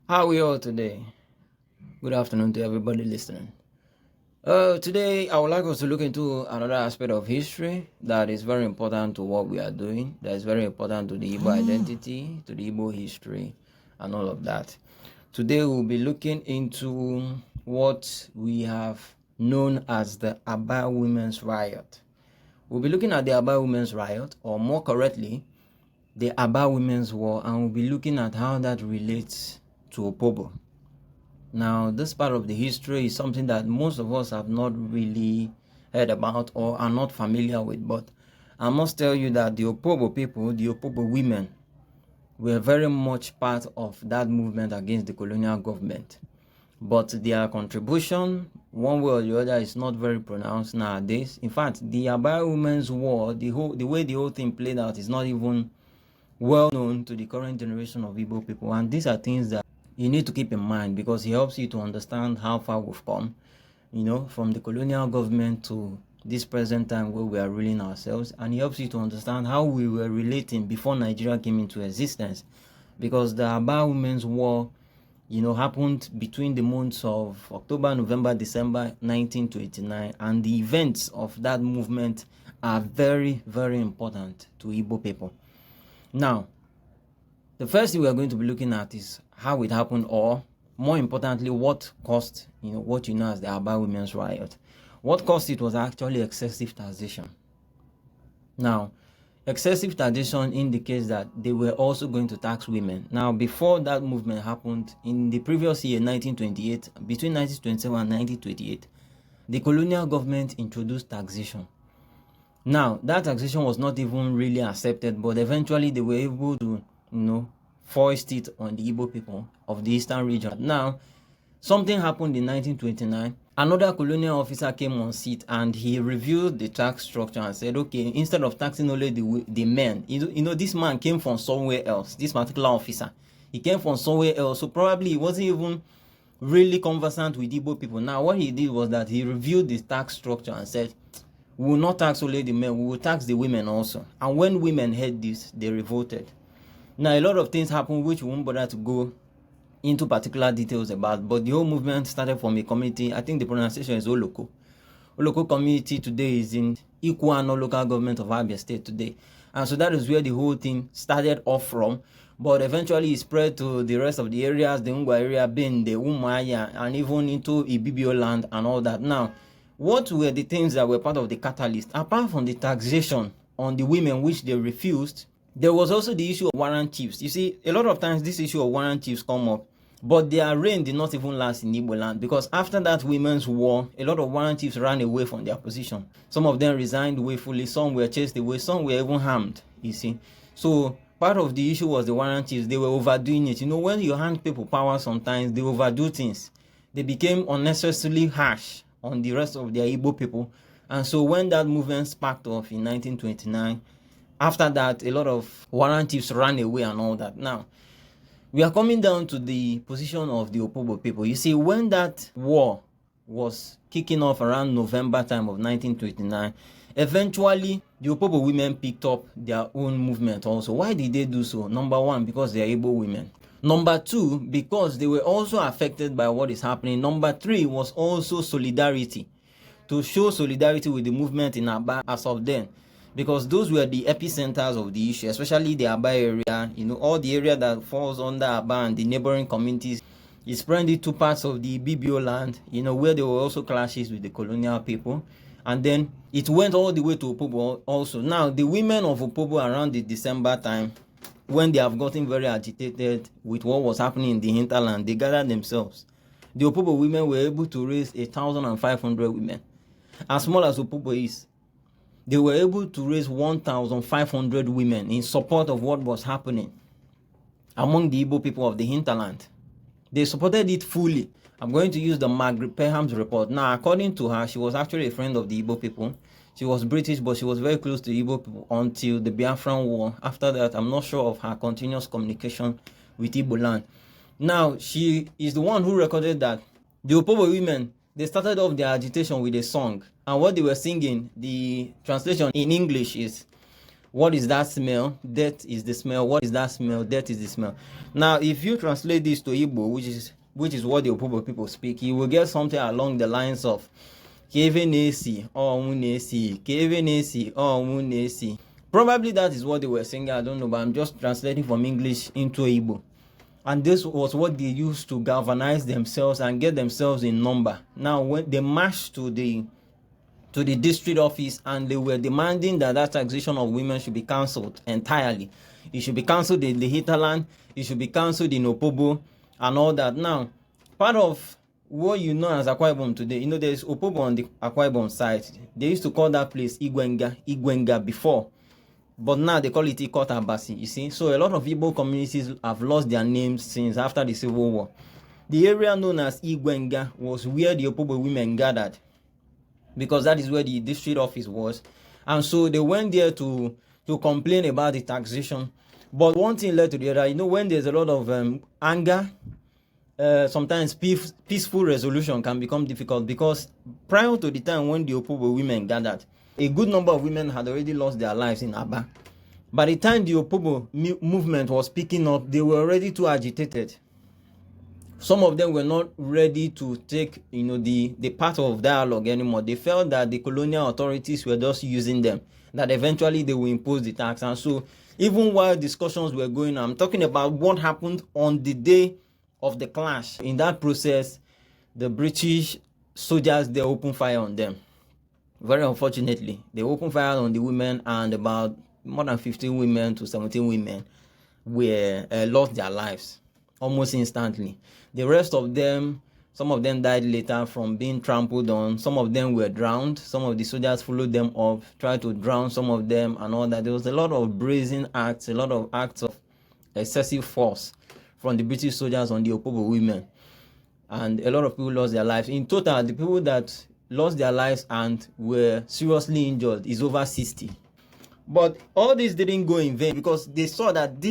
How are we all today? Good afternoon to everybody listening. Today, I would like us to look into another aspect of history that is very important to what we are doing, that is very important to the Igbo identity, to the Igbo history, and all of that. Today, we'll be looking into what we have known as the Aba Women's Riot. We'll be looking at the Aba Women's Riot, or more correctly, the Aba Women's War, and we'll be looking at how that relates to Opobo. Now, this part of the history is something that most of us have not really heard about or are not familiar with, but I must tell you that the Opobo people, the Opobo women, were very much part of that movement against the colonial government. But their contribution, one way or the other, is not very pronounced nowadays. In fact, the Aba Women's War, the way the whole thing played out is not even well known to the current generation of Igbo people. And these are things that you need to keep in mind because it helps you to understand how far we've come, from the colonial government to this present time where we are ruling ourselves. And it helps you to understand how we were relating before Nigeria came into existence. Because the Aba Women's War, happened between the months of October, November, December 1929. And the events of that movement are very, very important to Igbo people. Now, the first thing we are going to be looking at is how it happened, or more importantly, what caused, what you know as the Aba Women's Riot. What caused it was actually excessive taxation. Now, excessive taxation indicates that they were also going to tax women. Now, before that movement happened, in the previous year, 1928, between 1927 and 1928, the colonial government introduced taxation. Now, that taxation was not even really accepted, but eventually they were able to, foist it on the Igbo people of the eastern region. Now, something happened in 1929. Another colonial officer came on seat and he reviewed the tax structure and said, okay, instead of taxing only the men, this man came from somewhere else, this particular officer. He came from somewhere else, so probably he wasn't even really conversant with Igbo people. Now, what he did was that he reviewed the tax structure and said, we will not tax only the men, we will tax the women also. And when women heard this, they revolted. Now, a lot of things happened which we won't bother to go into particular details about, but the whole movement started from a community. I think the pronunciation is Olokoro. Olokoro community today is in Igboland local government of Abia State today. And so that is where the whole thing started off from. But eventually it spread to the rest of the areas, the Ngwa area, Ben, the Umaya, and even into Igboland and all that. Now, what were the things that were part of the catalyst? Apart from the taxation on the women, which they refused, there was also the issue of warrant chiefs. You see, a lot of times this issue of warrant chiefs come up, but their reign did not even last in Igboland because after that women's war, a lot of warrant chiefs ran away from their position. Some of them resigned willfully, some were chased away, some were even harmed, you see. So part of the issue was the warrant chiefs. They were overdoing it. When you hand people power, sometimes they overdo things. They became unnecessarily harsh on the rest of their Igbo people. And so when that movement sparked off in 1929, after that, a lot of warrant chiefs ran away and all that. Now, we are coming down to the position of the Opobo people. You see, when that war was kicking off around November time of 1929, eventually, the Opobo women picked up their own movement also. Why did they do so? Number one, because they are Igbo women. Number two, because they were also affected by what is happening. Number three was also solidarity. To show solidarity with the movement in Aba as of then. Because those were the epicenters of the issue, especially the Aba area, all the area that falls under Aba and the neighboring communities. It spread into parts of the Igboland, where there were also clashes with the colonial people. And then it went all the way to Opobo also. Now, the women of Opobo around the December time, when they have gotten very agitated with what was happening in the hinterland, they gathered themselves. The Opobo women were able to raise 1,500 women. As small as Opobo is, they were able to raise 1,500 women in support of what was happening among the Igbo people of the hinterland. They supported it fully. I'm going to use the Margaret Peham's report. Now, according to her, she was actually a friend of the Igbo people. She was British, but she was very close to Igbo people until the Biafran War. After that, I'm not sure of her continuous communication with Igboland. Now, she is the one who recorded that the Opobo women, they started off their agitation with a song. And what they were singing, the translation in English is, What is that smell? Death is the smell. What is that smell? Death is the smell. Now, if you translate this to Igbo, which is what the Opobo people speak, you will get something along the lines of Kevenesi or Munesi, Kevenesi or Munesi. Probably that is what they were saying. I don't know, but I'm just translating from English into Igbo. And this was what they used to galvanize themselves and get themselves in number. Now, when they marched to the district office and they were demanding that taxation of women should be cancelled entirely. It should be cancelled in the hinterland. It should be cancelled in Opobo and all that. Now, part of what you know as Akwa Ibom today, there's Opobo on the Akwa Ibom side. They used to call that place Igwenga before. But now they call it Ikota Abasi, you see. So a lot of Igbo communities have lost their names since after the Civil War. The area known as Igwenga was where the Opobo women gathered, because that is where the district office was. And so they went there to complain about the taxation. But one thing led to the other. When there's a lot of anger, sometimes peaceful resolution can become difficult, because prior to the time when the Opobo women gathered, a good number of women had already lost their lives in Aba. By the time the Opobo movement was picking up, they were already too agitated. Some of them were not ready to take, the path of dialogue anymore. They felt that the colonial authorities were just using them, that eventually they will impose the tax. And so, even while discussions were going on, I'm talking about what happened on the day of the clash. In that process, the British soldiers, they opened fire on them. Very unfortunately, they opened fire on the women, and about more than 15 women to 17 women were lost their lives almost instantly. The rest of them, some of them died later from being trampled on. Some of them were drowned. Some of the soldiers followed them up, tried to drown some of them and all that. There was a lot of brazen acts, a lot of acts of excessive force from the British soldiers on the Opobo women. And a lot of people lost their lives. In total, the people that lost their lives and were seriously injured is over 60. But all this didn't go in vain, because they saw that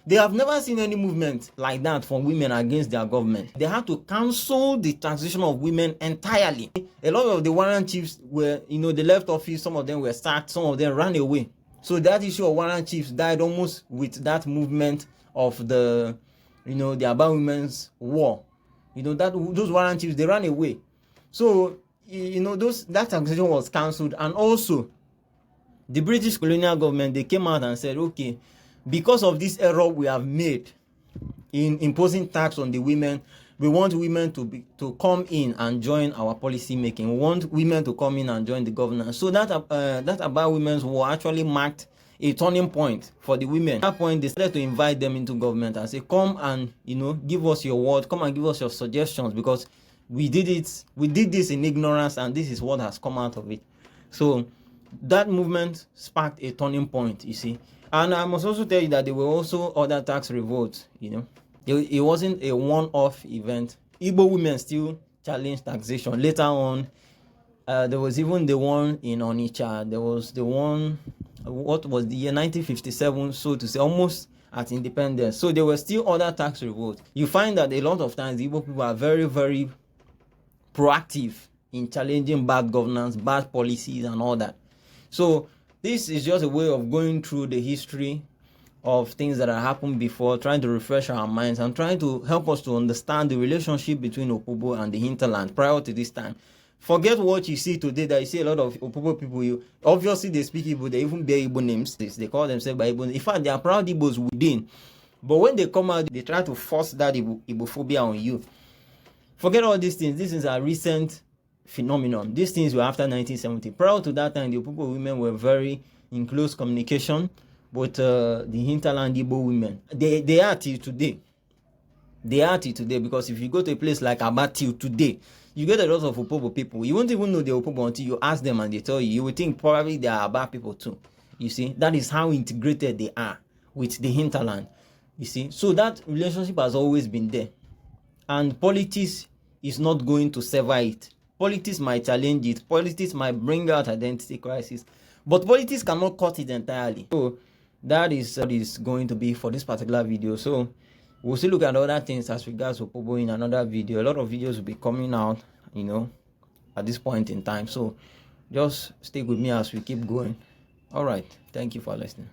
they have never seen any movement like that from women against their government. They had to cancel the taxation of women entirely. A lot of the warrant chiefs were, they left office. Some of them were sacked. Some of them ran away. So that issue of warrant chiefs died almost with that movement of the Aba Women's War. Those warrant chiefs, they ran away. So, that taxation was cancelled. And also, the British colonial government, they came out and said, okay, because of this error we have made in imposing tax on the women, we want women to come in and join our policy making. We want women to come in and join the governance. So that Aba Women's War actually marked a turning point for the women. At that point, they started to invite them into government and say, come and give us your word, come and give us your suggestions, because we did this in ignorance, and this is what has come out of it. So that movement sparked a turning point, you see. And I must also tell you that there were also other tax revolts, It wasn't a one-off event. Igbo women still challenged taxation. Later on, there was even the one in Onitsha. There was the one, what was the year 1957, so to say, almost at independence. So there were still other tax revolts. You find that a lot of times Igbo people are very, very proactive in challenging bad governance, bad policies, and all that. So this is just a way of going through the history of things that have happened before, trying to refresh our minds and trying to help us to understand the relationship between Opobo and the hinterland prior to this time. Forget what you see today, that you see a lot of Opobo people. Obviously, they speak Igbo, they even bear Igbo names. They call themselves by Igbo. In fact, they are proud Igbos within. But when they come out, they try to force that Igbophobia on you. Forget all these things. This is a recent phenomenon. These things were after 1970. Prior to that time, the Opobo women were very in close communication with the hinterland Igbo women. They are till today. They are till today, because if you go to a place like Aba till today, you get a lot of Opobo people. You won't even know they're Opobo until you ask them and they tell you. You will think probably they are Aba people too. You see, that is how integrated they are with the hinterland. You see, so that relationship has always been there. And politics is not going to sever it. Politics might challenge it. Politics might bring out identity crisis. But politics cannot cut it entirely. So that is what is going to be for this particular video. So we'll still look at other things as regards to Opobo in another video. A lot of videos will be coming out, at this point in time. So just stick with me as we keep going. All right. Thank you for listening.